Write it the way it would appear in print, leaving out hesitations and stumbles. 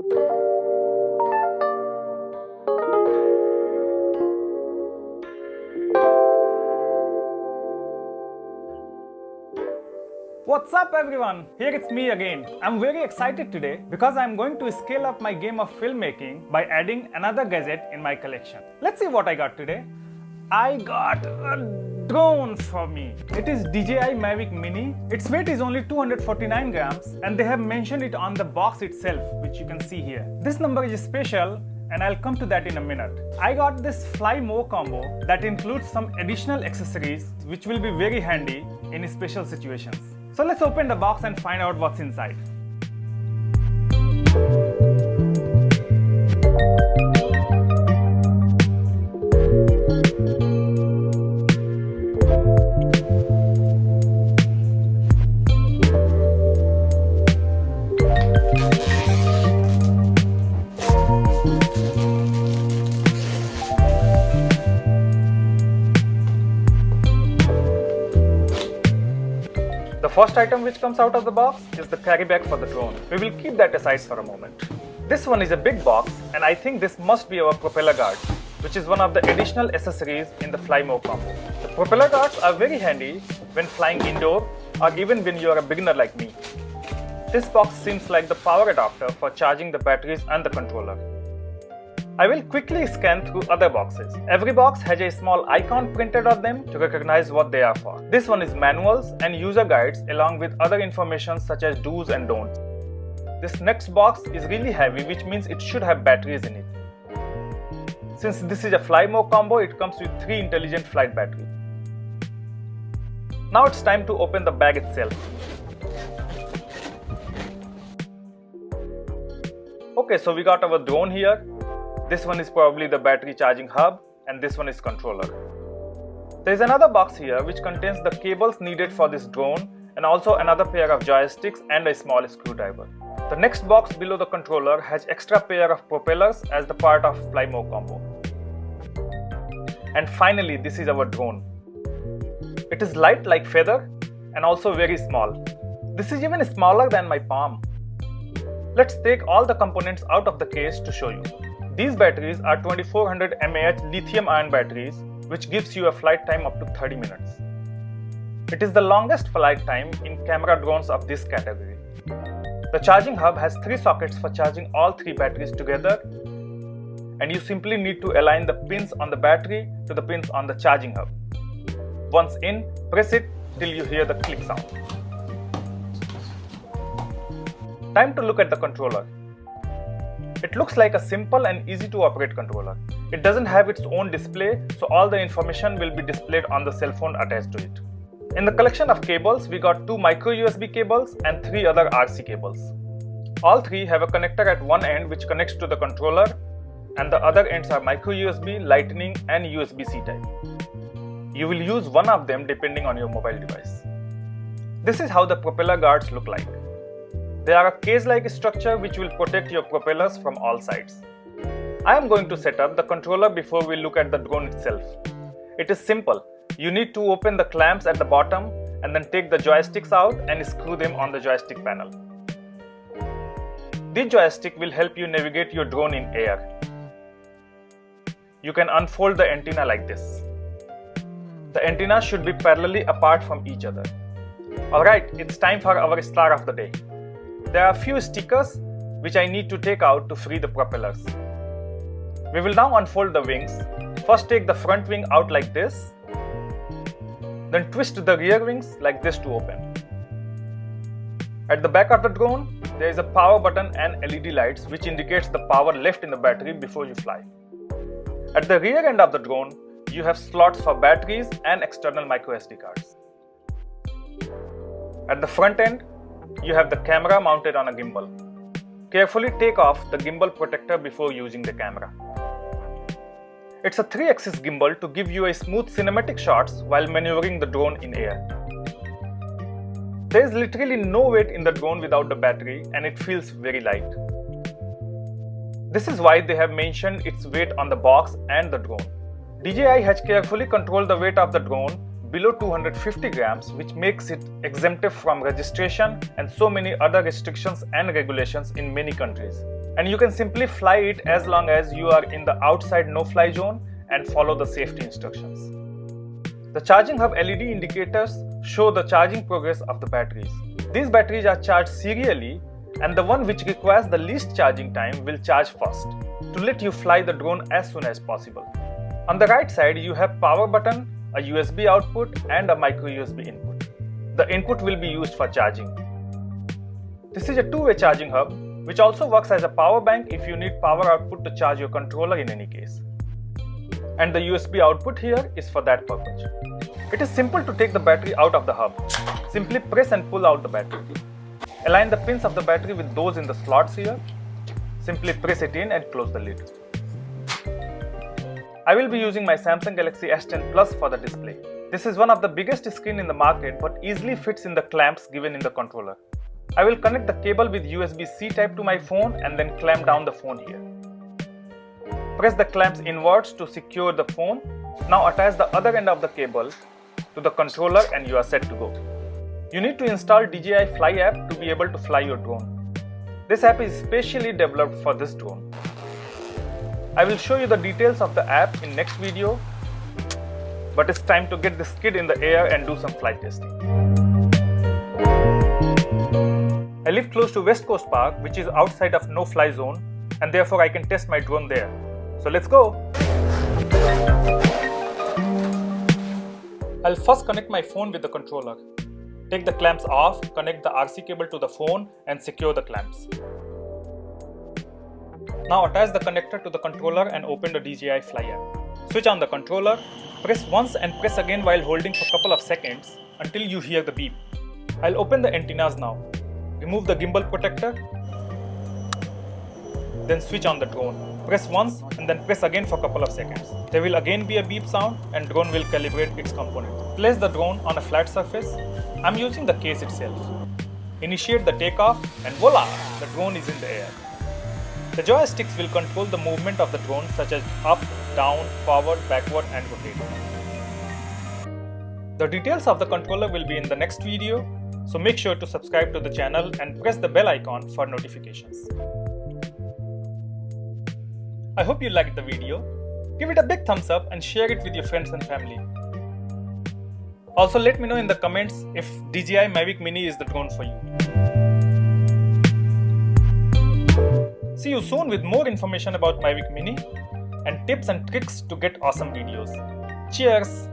What's up everyone? Here it's me again. I'm very excited today because I'm going to scale up my game of filmmaking by adding another gadget in my collection. Let's see what I got today. I got a drone for me. It is DJI Mavic Mini. Its weight is only 249 grams and they have mentioned it on the box itself, which you can see here. This number is special and I'll come to that in a minute. I got this Fly More combo that includes some additional accessories which will be very handy in special situations. So let's open the box and find out what's inside. The first item which comes out of the box is the carry bag for the drone. We will keep that aside for a moment. This one is a big box and I think this must be our propeller guard, which is one of the additional accessories in the Fly More combo. The propeller guards are very handy when flying indoor or even when you are a beginner like me. This box seems like the power adapter for charging the batteries and the controller. I will quickly scan through other boxes. Every box has a small icon printed on them to recognize what they are for. This one is manuals and user guides along with other information such as do's and don'ts. This next box is really heavy, which means it should have batteries in it. Since this is a Fly More combo, it comes with 3 intelligent flight batteries. Now it's time to open the bag itself. Okay, so we got our drone here. This one is probably the battery charging hub and this one is controller. There is another box here which contains the cables needed for this drone and also another pair of joysticks and a small screwdriver. The next box below the controller has extra pair of propellers as the part of Fly More combo. And finally, this is our drone. It is light like feather and also very small. This is even smaller than my palm. Let's take all the components out of the case to show you. These batteries are 2400 mAh lithium-ion batteries, which gives you a flight time up to 30 minutes. It is the longest flight time in camera drones of this category. The charging hub has 3 sockets for charging all 3 batteries together, and you simply need to align the pins on the battery to the pins on the charging hub. Once in, press it till you hear the click sound. Time to look at the controller. It looks like a simple and easy to operate controller. It doesn't have its own display, so all the information will be displayed on the cell phone attached to it. In the collection of cables, we got 2 micro USB cables and 3 other RC cables. All 3 have a connector at one end which connects to the controller, and the other ends are micro USB, Lightning and USB-C type. You will use one of them depending on your mobile device. This is how the propeller guards look like. They are a cage-like structure which will protect your propellers from all sides. I am going to set up the controller before we look at the drone itself. It is simple. You need to open the clamps at the bottom and then take the joysticks out and screw them on the joystick panel. This joystick will help you navigate your drone in air. You can unfold the antenna like this. The antennas should be parallelly apart from each other. Alright, it's time for our star of the day. There are a few stickers which I need to take out to free the propellers. We will now unfold the wings. First take the front wing out like this. Then twist the rear wings like this to open. At the back of the drone, there is a power button and LED lights which indicates the power left in the battery before you fly. At the rear end of the drone, you have slots for batteries and external microSD cards. At the front end, you have the camera mounted on a gimbal. Carefully take off the gimbal protector before using the camera. It's a 3-axis gimbal to give you a smooth cinematic shots while maneuvering the drone in air. There is literally no weight in the drone without the battery and it feels very light. This is why they have mentioned its weight on the box and the drone. DJI has carefully controlled the weight of the drone below 250 grams, which makes it exempted from registration and so many other restrictions and regulations in many countries. And you can simply fly it as long as you are in the outside no-fly zone and follow the safety instructions. The charging hub LED indicators show the charging progress of the batteries. These batteries are charged serially, and the one which requires the least charging time will charge first to let you fly the drone as soon as possible. On the right side, you have power button, a USB output and a micro USB input. The input will be used for charging. This is a two-way charging hub which also works as a power bank if you need power output to charge your controller in any case. And the USB output here is for that purpose. It is simple to take the battery out of the hub. Simply press and pull out the battery. Align the pins of the battery with those in the slots here. Simply press it in and close the lid. I will be using my Samsung Galaxy S10 Plus for the display. This is one of the biggest screen in the market but easily fits in the clamps given in the controller. I will connect the cable with USB-C type to my phone and then clamp down the phone here. Press the clamps inwards to secure the phone. Now attach the other end of the cable to the controller and you are set to go. You need to install DJI Fly app to be able to fly your drone. This app is specially developed for this drone. I will show you the details of the app in next video, but it's time to get this kid in the air and do some flight testing. I live close to West Coast Park, which is outside of no-fly zone, and therefore I can test my drone there. So let's go! I'll first connect my phone with the controller. Take the clamps off, connect the RC cable to the phone and secure the clamps. Now attach the connector to the controller and open the DJI Fly app. Switch on the controller, press once and press again while holding for a couple of seconds until you hear the beep. I'll open the antennas now. Remove the gimbal protector, then switch on the drone. Press once and then press again for a couple of seconds. There will again be a beep sound and drone will calibrate its component. Place the drone on a flat surface. I'm using the case itself. Initiate the takeoff and voila! The drone is in the air. The joysticks will control the movement of the drone such as up, down, forward, backward and rotate. The details of the controller will be in the next video. So make sure to subscribe to the channel and press the bell icon for notifications. I hope you liked the video. Give it a big thumbs up and share it with your friends and family. Also let me know in the comments if DJI Mavic Mini is the drone for you. See you soon with more information about Mavic Mini and tips and tricks to get awesome videos. Cheers!